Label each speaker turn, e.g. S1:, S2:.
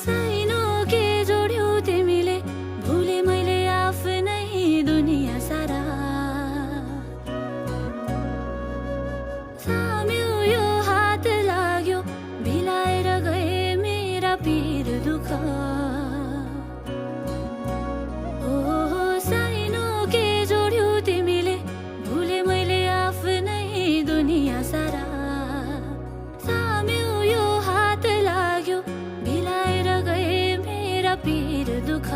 S1: साइनो के जोड्यौ तिमीले, भुले मैले आफ्नै दुनिया सारा। थाम्यो यो हात लाग्यो, भिलाएर गए मेरा पीर दुःख। साइनो के जोड्यौ तिमीले, भुले मैले आफ्नै दुनिया सारा। थाम्यो यो हात लाग्यो, भिलाएर गए मेरा पीर दुःख।